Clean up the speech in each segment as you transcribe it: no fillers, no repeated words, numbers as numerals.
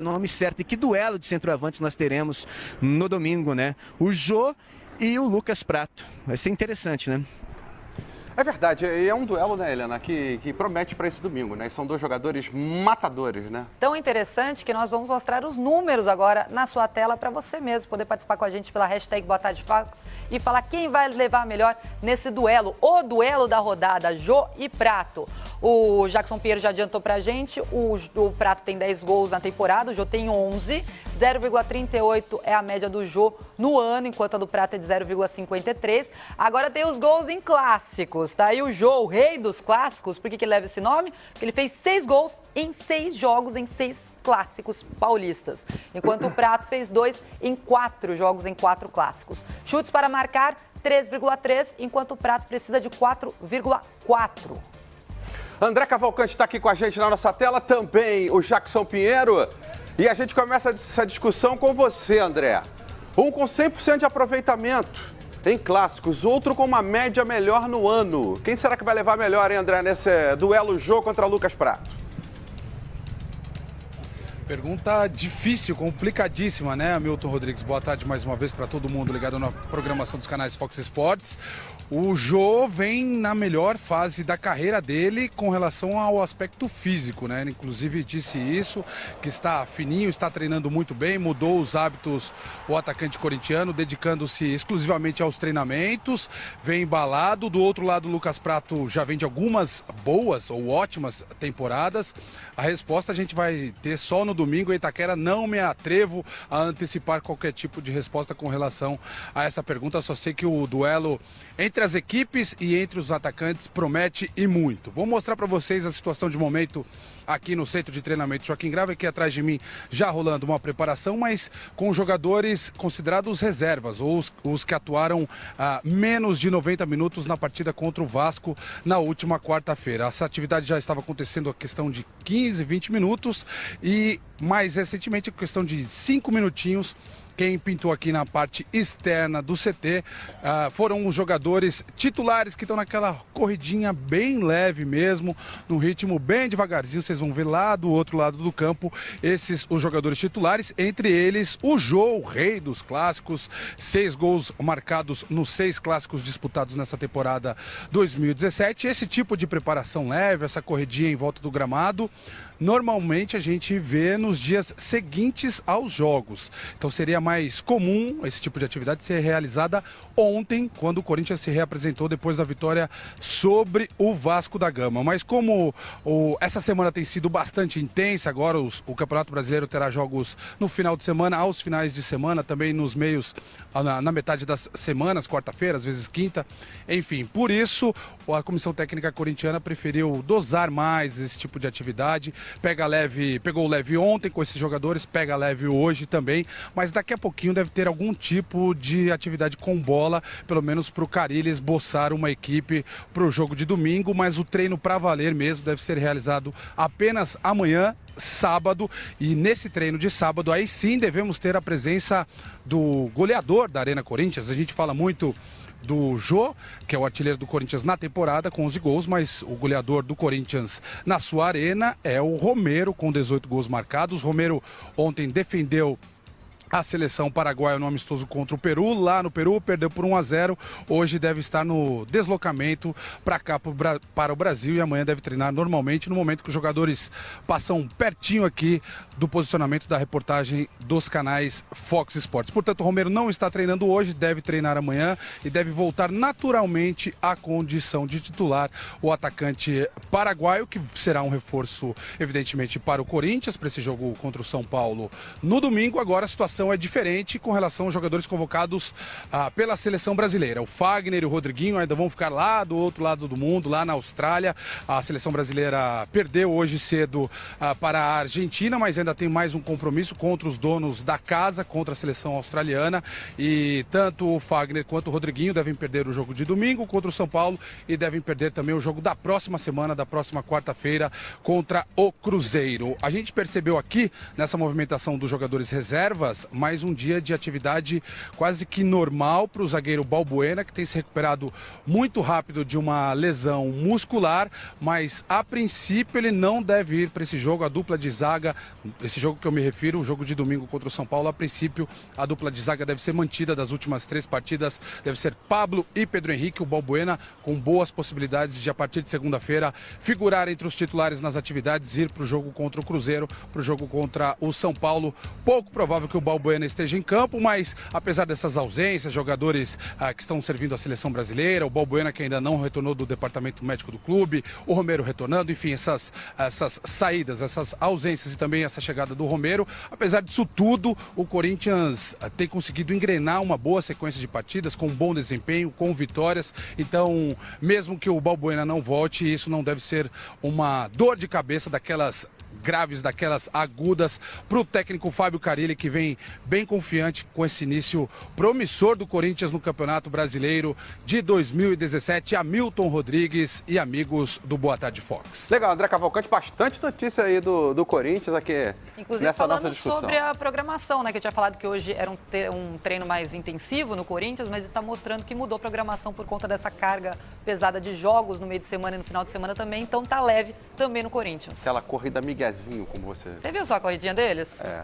nome certo. E que duelo de centroavantes nós teremos no domingo, né? O Jô e o Lucas Prato. Vai ser interessante, né? É verdade, e é um duelo, né, Helena, que promete para esse domingo, né? São dois jogadores matadores, né? Tão interessante que nós vamos mostrar os números agora na sua tela para você mesmo poder participar com a gente pela hashtag Boa Tarde Fox e falar quem vai levar melhor nesse duelo, o duelo da rodada, Jô e Prato. O Jackson Pinheiro já adiantou pra gente, o Prato tem 10 gols na temporada, o Jô tem 11, 0,38 é a média do Jô no ano, enquanto a do Prato é de 0,53. Agora tem os gols em clássicos, tá? E o Jô, o rei dos clássicos, por que ele leva esse nome? Porque ele fez 6 gols em 6 jogos, em 6 clássicos paulistas. Enquanto o Prato fez 2 em 4 jogos, em 4 clássicos. Chutes para marcar, 3,3, enquanto o Prato precisa de 4,4. André Cavalcante está aqui com a gente na nossa tela, também o Jackson Pinheiro. E a gente começa essa discussão com você, André. Um com 100% de aproveitamento em clássicos, outro com uma média melhor no ano. Quem será que vai levar melhor, hein, André, nesse duelo Jô contra Lucas Prato? Pergunta difícil, complicadíssima, né, Milton Rodrigues? Boa tarde mais uma vez para todo mundo ligado na programação dos canais Fox Sports. O Jô vem na melhor fase da carreira dele com relação ao aspecto físico, né? Ele inclusive disse isso, que está fininho, está treinando muito bem, mudou os hábitos, o atacante corintiano, dedicando-se exclusivamente aos treinamentos, vem embalado. Do outro lado, o Lucas Prato já vem de algumas boas ou ótimas temporadas. A resposta a gente vai ter só no domingo em Itaquera. Não me atrevo a antecipar qualquer tipo de resposta com relação a essa pergunta. Só sei que o duelo entre as equipes e entre os atacantes promete e muito. Vou mostrar para vocês a situação de momento aqui no centro de treinamento Joaquim Grava, aqui atrás de mim já rolando uma preparação, mas com jogadores considerados reservas, ou os que atuaram menos de 90 minutos na partida contra o Vasco na última quarta-feira. Essa atividade já estava acontecendo a questão de 15, 20 minutos e mais recentemente a questão de 5 minutinhos. Quem pintou aqui na parte externa do CT foram os jogadores titulares que estão naquela corridinha bem leve mesmo, num ritmo bem devagarzinho. Vocês vão ver lá do outro lado do campo os jogadores titulares, entre eles o Jô, o rei dos clássicos, 6 gols marcados nos 6 clássicos disputados nessa temporada 2017. Esse tipo de preparação leve, essa corridinha em volta do gramado, normalmente a gente vê nos dias seguintes aos jogos. Então seria mais comum esse tipo de atividade ser realizada ontem, quando o Corinthians se reapresentou depois da vitória sobre o Vasco da Gama. Mas como essa semana tem sido bastante intensa, agora o Campeonato Brasileiro terá jogos no final de semana, aos finais de semana, também nos meios, na metade das semanas, quarta-feira, às vezes quinta. Enfim, por isso a Comissão Técnica Corintiana preferiu dosar mais esse tipo de atividade. Pegou leve ontem com esses jogadores, pega leve hoje também, mas daqui a pouquinho deve ter algum tipo de atividade com bola, pelo menos para o Carille esboçar uma equipe para o jogo de domingo, mas o treino para valer mesmo deve ser realizado apenas amanhã, sábado, e nesse treino de sábado aí sim devemos ter a presença do goleador da Arena Corinthians. A gente fala muito do Jô, que é o artilheiro do Corinthians na temporada com 11 gols, mas o goleador do Corinthians na sua arena é o Romero, com 18 gols marcados. Romero ontem defendeu a seleção paraguaia no amistoso contra o Peru. Lá no Peru perdeu por 1-0. Hoje deve estar no deslocamento para cá, para o Brasil, e amanhã deve treinar normalmente, no momento que os jogadores passam pertinho aqui do posicionamento da reportagem dos canais Fox Sports. Portanto, o Romero não está treinando hoje, deve treinar amanhã e deve voltar naturalmente à condição de titular, o atacante paraguaio, que será um reforço, evidentemente, para o Corinthians, para esse jogo contra o São Paulo no domingo. Agora a situação é diferente com relação aos jogadores convocados pela seleção brasileira. O Fagner e o Rodriguinho ainda vão ficar lá do outro lado do mundo, lá na Austrália. A seleção brasileira perdeu hoje cedo para a Argentina, mas ainda tem mais um compromisso contra os donos da casa, contra a seleção australiana, e tanto o Fagner quanto o Rodriguinho devem perder o jogo de domingo contra o São Paulo e devem perder também o jogo da próxima semana, da próxima quarta-feira, contra o Cruzeiro. A gente percebeu aqui, nessa movimentação dos jogadores reservas, mais um dia de atividade quase que normal para o zagueiro Balbuena, que tem se recuperado muito rápido de uma lesão muscular, mas a princípio ele não deve ir para esse jogo. A dupla de zaga, esse jogo que eu me refiro, o jogo de domingo contra o São Paulo, a princípio a dupla de zaga deve ser mantida das últimas 3 partidas, deve ser Pablo e Pedro Henrique. O Balbuena com boas possibilidades de, a partir de segunda-feira, figurar entre os titulares nas atividades, ir para o jogo contra o Cruzeiro, para o jogo contra o São Paulo. Pouco provável que o Balbuena esteja em campo, mas apesar dessas ausências, jogadores que estão servindo a seleção brasileira, o Balbuena que ainda não retornou do departamento médico do clube, o Romero retornando, enfim, essas saídas, essas ausências e também essa chegada do Romero. Apesar disso tudo, o Corinthians tem conseguido engrenar uma boa sequência de partidas, com um bom desempenho, com vitórias. Então, mesmo que o Balbuena não volte, isso não deve ser uma dor de cabeça daquelas graves, daquelas agudas, para o técnico Fábio Carille, que vem bem confiante com esse início promissor do Corinthians no Campeonato Brasileiro de 2017. Hamilton Rodrigues e amigos do Boa Tarde Fox. Legal, André Cavalcante, bastante notícia aí do Corinthians aqui. Inclusive nessa falando nossa discussão sobre a programação, né? Que eu tinha falado que hoje era um treino mais intensivo no Corinthians, mas ele está mostrando que mudou a programação por conta dessa carga pesada de jogos no meio de semana e no final de semana também, então tá leve também no Corinthians. Aquela corrida miguezinho, como você... Você viu só a corridinha deles? É.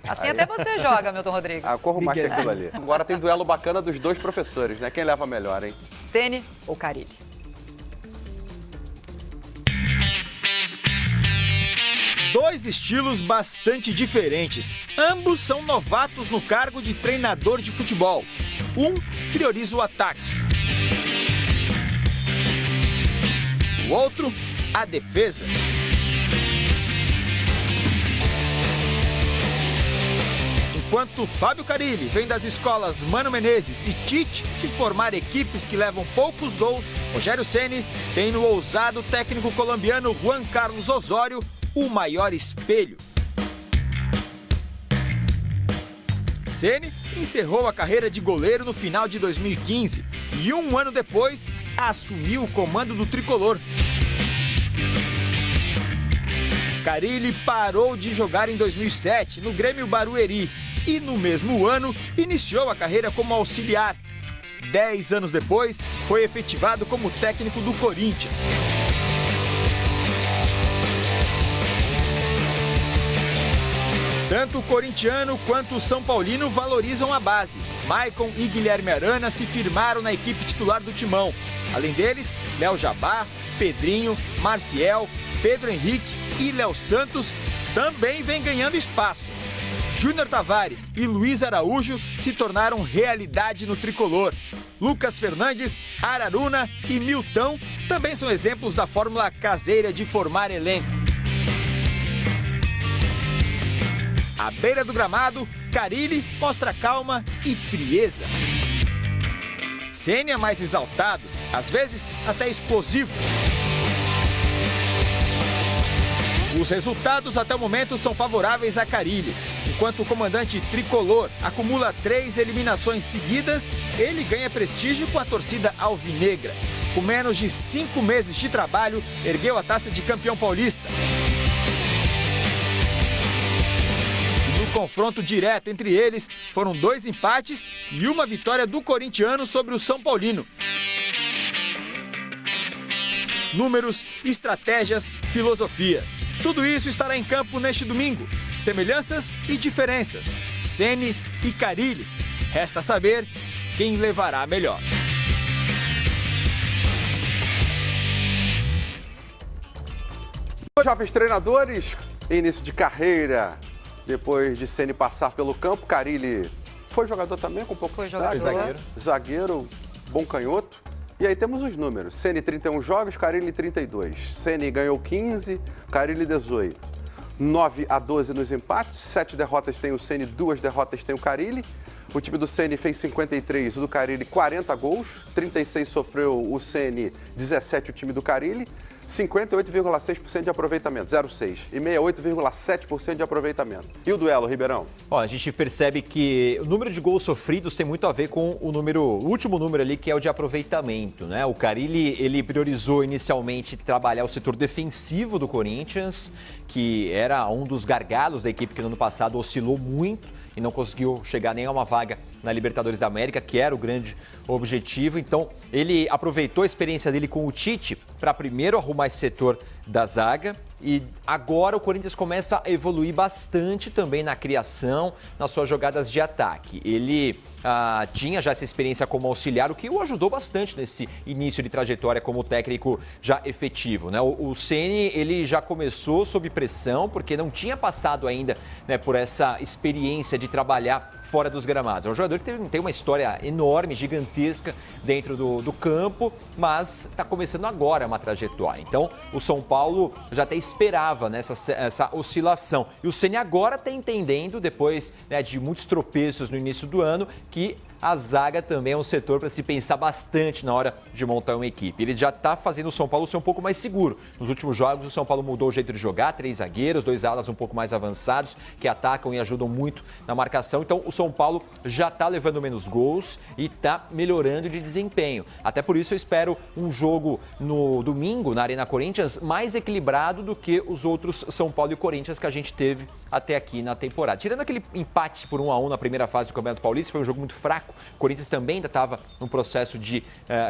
Assim até você joga, Milton Rodrigues. Corro mais que aquilo ali. Agora tem duelo bacana dos dois professores, né? Quem leva melhor, hein? Ceni ou Carille? Dois estilos bastante diferentes. Ambos são novatos no cargo de treinador de futebol. Um prioriza o ataque. O outro, a defesa. Enquanto Fábio Carille vem das escolas Mano Menezes e Tite de formar equipes que levam poucos gols, Rogério Ceni tem no ousado técnico colombiano Juan Carlos Osório o maior espelho. Ceni encerrou a carreira de goleiro no final de 2015 e um ano depois assumiu o comando do tricolor. Carille parou de jogar em 2007 no Grêmio Barueri e no mesmo ano iniciou a carreira como auxiliar. 10 anos depois, foi efetivado como técnico do Corinthians. Tanto o corintiano quanto o São Paulino valorizam a base. Maicon e Guilherme Arana se firmaram na equipe titular do Timão. Além deles, Léo Jabá, Pedrinho, Marciel, Pedro Henrique e Léo Santos também vem ganhando espaço. Júnior Tavares e Luiz Araújo se tornaram realidade no tricolor. Lucas Fernandes, Araruna e Milton também são exemplos da fórmula caseira de formar elenco. À beira do gramado, Carille mostra calma e frieza. Ceni é mais exaltado, às vezes até explosivo. Os resultados até o momento são favoráveis a Carille. Enquanto o comandante tricolor acumula 3 eliminações seguidas, ele ganha prestígio com a torcida alvinegra. Com menos de 5 meses de trabalho, ergueu a taça de campeão paulista. No confronto direto entre eles, foram 2 empates e uma vitória do corintiano sobre o São Paulino. Números, estratégias, filosofias. Tudo isso estará em campo neste domingo. Semelhanças e diferenças. Ceni e Carille. Resta saber quem levará a melhor. Jovens treinadores, início de carreira. Depois de Ceni passar pelo campo, Carille foi jogador também, com pouco foi jogador. Zagueiro, bom canhoto. E aí temos os números. Ceni 31 jogos, Carille 32. Ceni ganhou 15, Carille 18. 9-12 nos empates, 7 derrotas tem o Ceni, 2 derrotas tem o Carille. O time do Ceni fez 53, o do Carille 40 gols, 36 sofreu o Ceni, 17 o time do Carille. 58,6% de aproveitamento, 0,6%. E 68,7% de aproveitamento. E o duelo, Ribeirão? Ó, a gente percebe que o número de gols sofridos tem muito a ver com o último número ali, que é o de aproveitamento, né? O Carille, ele priorizou inicialmente trabalhar o setor defensivo do Corinthians, que era um dos gargalos da equipe que no ano passado oscilou muito. e não conseguiu chegar nem a uma vaga na Libertadores da América, que era o grande objetivo. Então, ele aproveitou a experiência dele com o Tite para primeiro arrumar esse setor da zaga e agora o Corinthians começa a evoluir bastante também na criação, nas suas jogadas de ataque. Ele tinha já essa experiência como auxiliar, o que o ajudou bastante nesse início de trajetória como técnico já efetivo, né? O Ceni, ele já começou sob pressão, porque não tinha passado ainda, né, por essa experiência de trabalhar fora dos gramados. É um jogador que tem uma história enorme, gigantesca dentro do campo, mas está começando agora uma trajetória. Então, o São Paulo já até esperava, né, essa oscilação. E o Ceni agora está entendendo, depois, né, de muitos tropeços no início do ano, que a zaga também é um setor para se pensar bastante na hora de montar uma equipe. Ele já está fazendo o São Paulo ser um pouco mais seguro. Nos últimos jogos, o São Paulo mudou o jeito de jogar, 3 zagueiros, 2 alas um pouco mais avançados, que atacam e ajudam muito na marcação. Então, o São Paulo já está levando menos gols e está melhorando de desempenho. Até por isso, eu espero um jogo no domingo, na Arena Corinthians, mais equilibrado do que os outros São Paulo e Corinthians que a gente teve até aqui na temporada. Tirando aquele empate por 1-1 na primeira fase do Campeonato Paulista, foi um jogo muito fraco. O Corinthians também ainda estava num processo de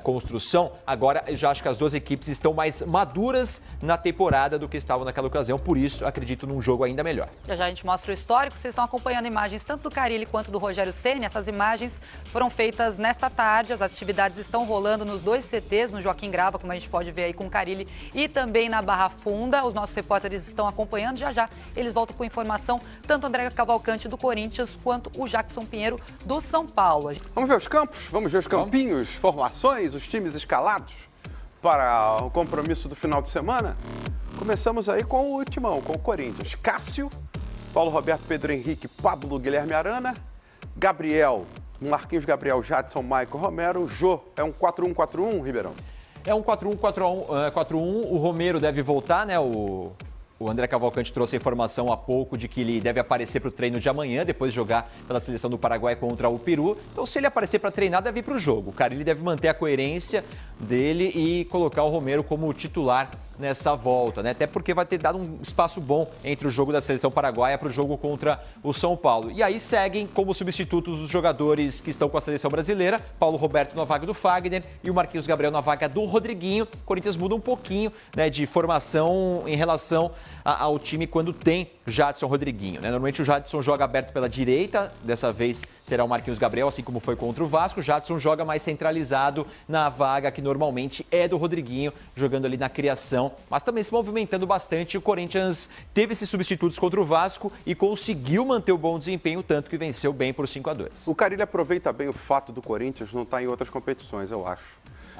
construção. Agora, eu já acho que as duas equipes estão mais maduras na temporada do que estavam naquela ocasião. Por isso, acredito num jogo ainda melhor. Já a gente mostra o histórico. Vocês estão acompanhando imagens tanto do Carille quanto do Rogério Ceni. Essas imagens foram feitas nesta tarde. As atividades estão rolando nos 2 CTs, no Joaquim Grava, como a gente pode ver aí com o Carille, e também na Barra Funda. Os nossos repórteres estão acompanhando. Já eles voltam com informação, tanto o André Cavalcante do Corinthians quanto o Jackson Pinheiro do São Paulo. Vamos ver os campos? Vamos ver os campinhos, formações, os times escalados para o compromisso do final de semana? Começamos aí com o timão, com o Corinthians. Cássio, Paulo Roberto, Pedro Henrique, Pablo, Guilherme Arana, Gabriel, Marquinhos Gabriel, Jadson, Maicon, Romero, Jô. É um 4-1-4-1, Ribeirão? É um 4-1-4-1. O Romero deve voltar, né? O André Cavalcante trouxe a informação há pouco de que ele deve aparecer para o treino de amanhã, depois de jogar pela seleção do Paraguai contra o Peru. Então, se ele aparecer para treinar, deve ir para o jogo. O Carille deve manter a coerência dele e colocar o Romero como titular nessa volta, né? Até porque vai ter dado um espaço bom entre o jogo da seleção paraguaia para o jogo contra o São Paulo. E aí seguem como substitutos os jogadores que estão com a seleção brasileira, Paulo Roberto na vaga do Fagner e o Marquinhos Gabriel na vaga do Rodriguinho. O Corinthians muda um pouquinho, né, de formação em relação ao time quando tem Jadson, Rodriguinho, né? Normalmente o Jadson joga aberto pela direita, dessa vez será o Marquinhos Gabriel, assim como foi contra o Vasco. O Jadson joga mais centralizado na vaga que normalmente é do Rodriguinho, jogando ali na criação, mas também se movimentando bastante. O Corinthians teve esses substitutos contra o Vasco e conseguiu manter o bom desempenho, tanto que venceu bem por 5-2. O Carille aproveita bem o fato do Corinthians não estar em outras competições, eu acho.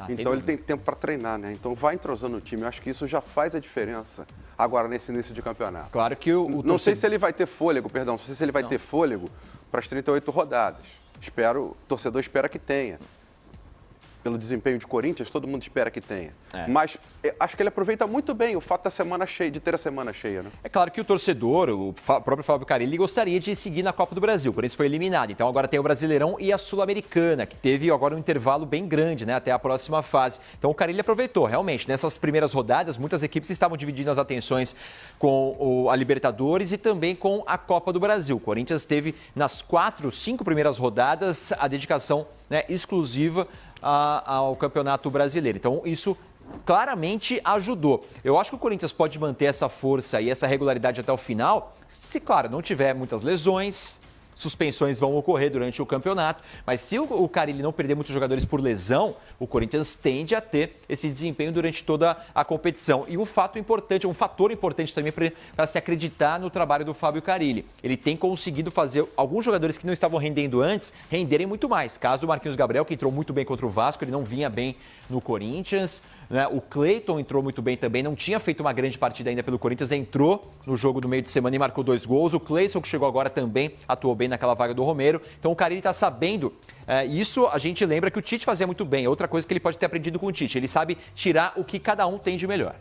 Então ele tem tempo para treinar, né? Então vai entrosando o time. Eu acho que isso já faz a diferença agora nesse início de campeonato. Claro que não sei se ele vai ter fôlego, não sei se ele vai ter fôlego para as 38 rodadas. O torcedor espera que tenha. Pelo desempenho de Corinthians, todo mundo espera que tenha. Mas acho que ele aproveita muito bem o fato da semana cheia, de ter a semana cheia, né? É claro que o torcedor, o próprio Fábio Carille, gostaria de seguir na Copa do Brasil, por isso foi eliminado. Então agora tem o Brasileirão e a Sul-Americana, que teve agora um intervalo bem grande, né, até a próxima fase. Então o Carille aproveitou, realmente. Nessas primeiras rodadas, muitas equipes estavam dividindo as atenções com a Libertadores e também com a Copa do Brasil. O Corinthians teve nas 5 primeiras rodadas a dedicação, né, exclusiva ao Campeonato Brasileiro. Então, isso claramente ajudou. Eu acho que o Corinthians pode manter essa força e essa regularidade até o final, se, claro, não tiver muitas lesões. Suspensões vão ocorrer durante o campeonato, mas se o Carille não perder muitos jogadores por lesão, o Corinthians tende a ter esse desempenho durante toda a competição. E um fator importante também para se acreditar no trabalho do Fábio Carille. Ele tem conseguido fazer alguns jogadores que não estavam rendendo antes, renderem muito mais. Caso do Marquinhos Gabriel, que entrou muito bem contra o Vasco, ele não vinha bem no Corinthians, né? O Cleiton entrou muito bem também, não tinha feito uma grande partida ainda pelo Corinthians, entrou no jogo do meio de semana e marcou 2 gols. O Cleison, que chegou agora, também atuou bem naquela vaga do Romero. Então o Carille está sabendo, isso a gente lembra que o Tite fazia muito bem. Outra coisa que ele pode ter aprendido com o Tite, ele sabe tirar o que cada um tem de melhor.